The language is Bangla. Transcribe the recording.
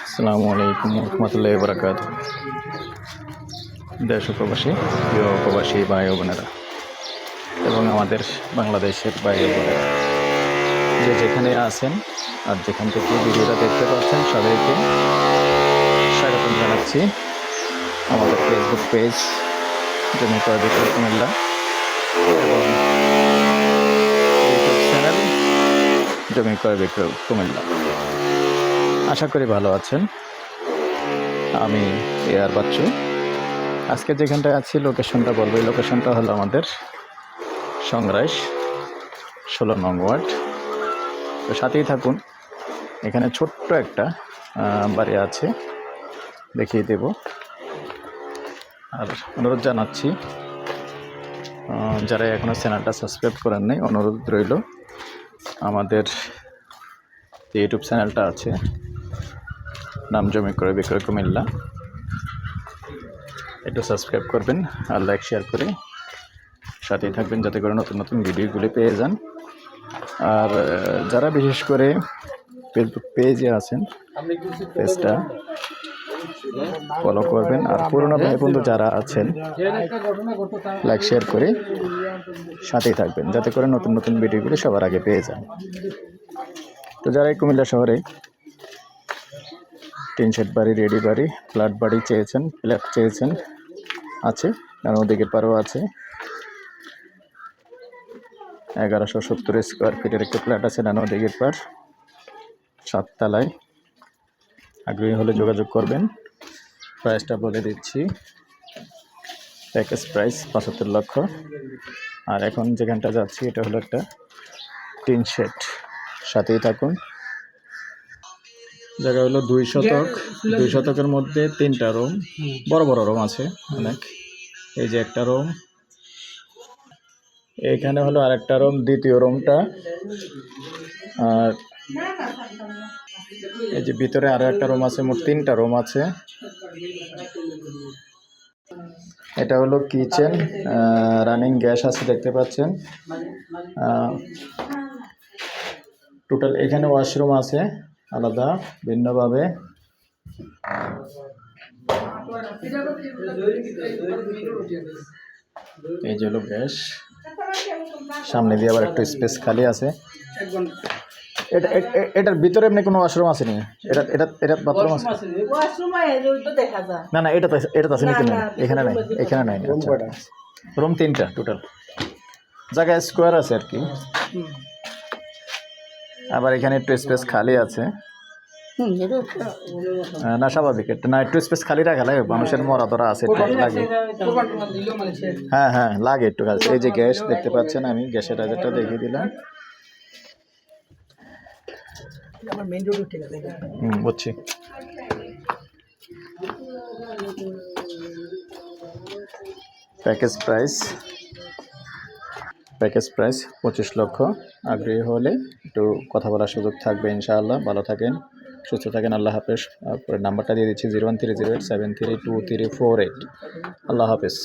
আসসালামু আলাইকুম রহমতুল্লাহি ওয়া বারাকাতুহু। দেশ ও প্রবাসী প্রিয় প্রবাসী ভাই ও বোনেরা এবং আমাদের বাংলাদেশের ভাই ও বোনেরা যে যেখানে আছেন আর যেখান থেকে ভিডিওটা দেখতে পাচ্ছেন সবাইকে স্বাগতম জানাচ্ছি আমাদের ফেসবুক পেজ জমি ক্রয় বিক্রয় কুমিল্লা এবং ইউটিউব চ্যানেল জমি ক্রয় বিক্রয় কুমিল্লা। আশা করি ভালো আছেন। আমি এয়ার বাচ্চু। আজকে যেখানটায় আছি লোকেশনটা বলবো। এই লোকেশনটা হলো আমাদের সংরাইশ 16 নং ওয়ার্ড। তো সাথেই থাকুন। এখানে ছোট্ট একটা বাড়ি আছে, দেখিয়ে দেব। আর অনুরোধ জানাচ্ছি যারা এখনও চ্যানেলটা সাবস্ক্রাইব করেন নাই, অনুরোধ রইল আমাদের যে ইউটিউব চ্যানেলটা আছে নাম জমি ক্রয় বিক্রয় কুমিল্লা, একটু সাবস্ক্রাইব করবেন আর লাইক শেয়ার করে সাথেই থাকবেন যাতে করে নতুন নতুন ভিডিওগুলি পেয়ে যান। আর যারা বিশেষ করে ফেসবুক পেজে আছেন পেজটা ফলো করবেন। আর পুরোনো ভাই বন্ধু যারা আছেন লাইক শেয়ার করে সাথেই থাকবেন যাতে করে নতুন নতুন ভিডিওগুলি সবার আগে পেয়ে যান। তো যারা এই কুমিল্লা শহরে টিন শেড বাড়ি, রেডি বাড়ি, ফ্ল্যাট বাড়ি চেয়েছেন, ফ্ল্যাট চেয়েছেন আছে, কারণ ওদিকে পারও আছে। 1170 স্কোয়ার ফিটের একটা ফ্ল্যাট আছে নানো দিকের পার, 7 তলায়। আগ্রহী হলে যোগাযোগ করবেন। প্রাইসটা বলে দিচ্ছি, প্যাকেজ প্রাইস 75 লক্ষ। আর এখন যেখানটা যাচ্ছি এটা হলো একটা টিন শেড। সাথেই থাকুন। জায়গা হলো 2 শতক। 2 শতকের মধ্যে 3টা রুম, বড় বড় রুম আছে অনেক। এই যে একটা রুম, এখানে হলো আরেকটা রুম, দ্বিতীয় রুমটা। আর এই যে ভিতরে আরো একটা রুম আছে, মোট 3টা রুম আছে। এটা হলো কিচেন, রানিং গ্যাস আছে দেখতে পাচ্ছেন। টোটাল এখানে ওয়াশরুম আছে আলাদা ভিন্নভাবে। এই যে হলো গ্যাস, সামনে দিয়ে আবার একটু স্পেস খালি আছে। এটার ভিতরে এমনি কোনো ওয়াশরুম আছে নি? এটা বাথরুম আছে? না, এটা আছে নাকি? এখানে নাই, এখানে নাই। রুম 3টা টোটাল, জায়গা স্কোয়ার আছে আর কি। আবার এখানে একটু স্পেস খালি আছে। না স্বাভাবিক, এটা না একটু স্পেস খালি রাখা লাগে, মানুষের মরা ধরা আছে, একটু লাগে। হ্যাঁ লাগে একটু কাজ। এই যে গ্যাস দেখতে পাচ্ছেন, আমি গ্যাসের রাজারটা দেখিয়ে দিলাম। বুঝছি। প্যাকেজ প্রাইস 25 লক্ষ। আগ্রহী হলে একটু কথা বলার সুযোগ থাকবে ইনশাআল্লাহ। ভালো থাকেন, সুস্থ থাকেন। আল্লাহ হাফেজ। নাম্বারটা দিয়ে দিচ্ছি 01308732348। আল্লাহ হাফেজ।